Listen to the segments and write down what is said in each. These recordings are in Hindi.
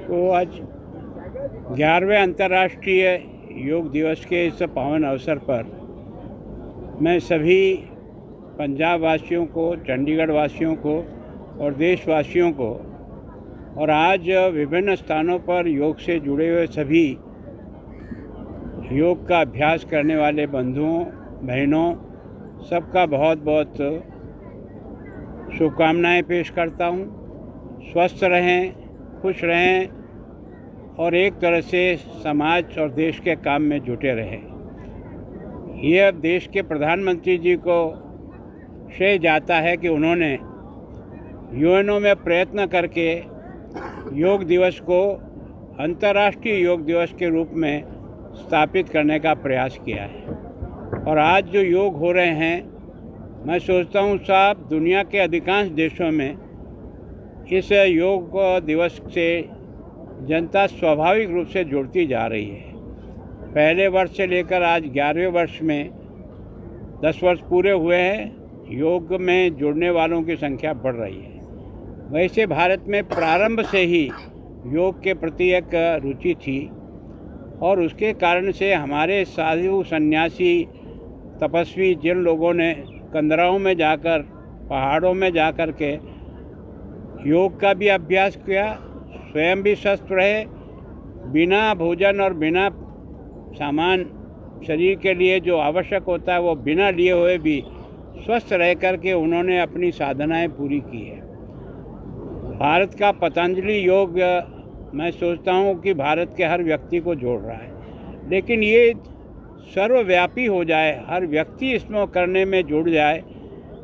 तो आज 11वें अंतर्राष्ट्रीय योग दिवस के इस पावन अवसर पर मैं सभी पंजाब वासियों को, चंडीगढ़ वासियों को और देशवासियों को और आज विभिन्न स्थानों पर योग से जुड़े हुए सभी योग का अभ्यास करने वाले बंधुओं बहनों सबका बहुत बहुत शुभकामनाएं पेश करता हूं। स्वस्थ रहें, खुश रहें और एक तरह से समाज और देश के काम में जुटे रहें। ये अब देश के प्रधानमंत्री जी को श्रेय जाता है कि उन्होंने यूएनओ में प्रयत्न करके योग दिवस को अंतर्राष्ट्रीय योग दिवस के रूप में स्थापित करने का प्रयास किया है। और आज जो योग हो रहे हैं, मैं सोचता हूँ साहब दुनिया के अधिकांश देशों में इस योग दिवस से जनता स्वाभाविक रूप से जुड़ती जा रही है। पहले वर्ष से लेकर आज 11वें वर्ष में 10 वर्ष पूरे हुए हैं, योग में जुड़ने वालों की संख्या बढ़ रही है। वैसे भारत में प्रारंभ से ही योग के प्रति एक रुचि थी और उसके कारण से हमारे साधु सन्यासी तपस्वी जिन लोगों ने कंदराओं में जाकर, पहाड़ों में जाकर के योग का भी अभ्यास किया, स्वयं भी स्वस्थ रहे, बिना भोजन और बिना सामान शरीर के लिए जो आवश्यक होता है वो बिना लिए हुए भी स्वस्थ रह कर के उन्होंने अपनी साधनाएं पूरी की है। भारत का पतंजलि योग मैं सोचता हूँ कि भारत के हर व्यक्ति को जोड़ रहा है, लेकिन ये सर्वव्यापी हो जाए, हर व्यक्ति इसमें करने में जुड़ जाए।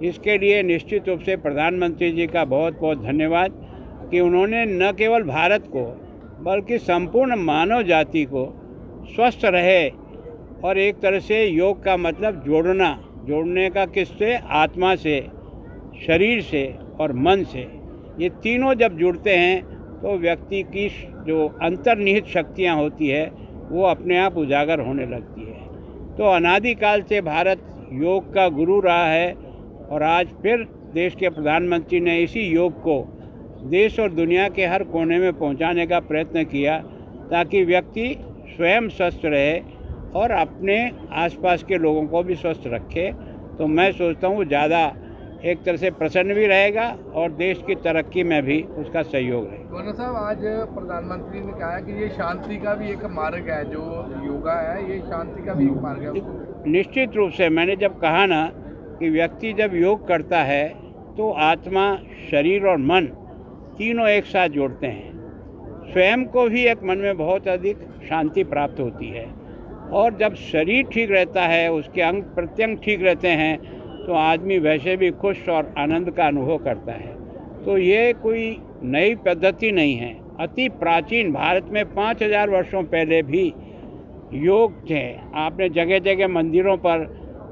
इसके लिए निश्चित रूप से प्रधानमंत्री जी का बहुत बहुत धन्यवाद कि उन्होंने न केवल भारत को बल्कि संपूर्ण मानव जाति को स्वस्थ रहे। और एक तरह से योग का मतलब जोड़ने का किससे? आत्मा से, शरीर से और मन से। ये तीनों जब जुड़ते हैं तो व्यक्ति की जो अंतर्निहित शक्तियाँ होती है वो अपने आप उजागर होने लगती है। तो अनादिकाल से भारत योग का गुरु रहा है और आज फिर देश के प्रधानमंत्री ने इसी योग को देश और दुनिया के हर कोने में पहुंचाने का प्रयत्न किया ताकि व्यक्ति स्वयं स्वस्थ रहे और अपने आसपास के लोगों को भी स्वस्थ रखे। तो मैं सोचता हूँ ज़्यादा एक तरह से प्रसन्न भी रहेगा और देश की तरक्की में भी उसका सहयोग रहेगा। गवर्नर साहब, आज प्रधानमंत्री ने कहा कि ये शांति का भी एक मार्ग है, जो योगा है ये शांति का भी एक मार्ग है। निश्चित रूप से मैंने जब कहा ना कि व्यक्ति जब योग करता है तो आत्मा, शरीर और मन तीनों एक साथ जोड़ते हैं। स्वयं को भी एक मन में बहुत अधिक शांति प्राप्त होती है और जब शरीर ठीक रहता है, उसके अंग प्रत्यंग ठीक रहते हैं तो आदमी वैसे भी खुश और आनंद का अनुभव करता है। तो ये कोई नई पद्धति नहीं है, अति प्राचीन भारत में 5000 वर्षों पहले भी योग थे। आपने जगह जगह मंदिरों पर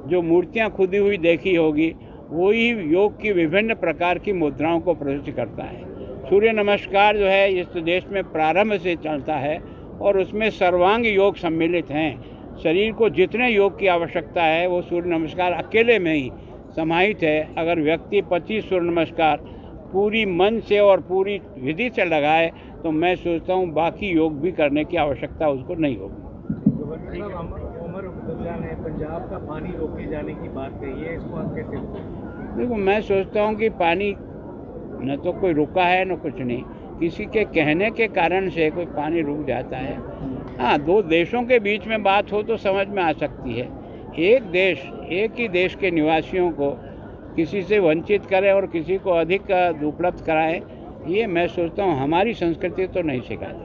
जो मूर्तियाँ खुदी हुई देखी होगी, वही योग की विभिन्न प्रकार की मुद्राओं को प्रदर्शित करता है। सूर्य नमस्कार जो है इस देश में प्रारंभ से चलता है और उसमें सर्वांग योग सम्मिलित हैं। शरीर को जितने योग की आवश्यकता है वो सूर्य नमस्कार अकेले में ही समाहित है। अगर व्यक्ति 25 सूर्य नमस्कार पूरी मन से और पूरी विधि से लगाए तो मैं सोचता हूँ बाकी योग भी करने की आवश्यकता उसको नहीं होगी। उमर अब्दुल्ला ने पंजाब का पानी रोके जाने की बात कही है, इसको आप कैसे? देखो, मैं सोचता हूँ कि पानी न तो कोई रुका है न कुछ नहीं, किसी के कहने के कारण से कोई पानी रुक जाता है। हाँ, दो देशों के बीच में बात हो तो समझ में आ सकती है। एक देश, एक ही देश के निवासियों को किसी से वंचित करें और किसी को अधिक उपलब्ध कराएं, ये मैं सोचता हूँ हमारी संस्कृति तो नहीं सिखाती।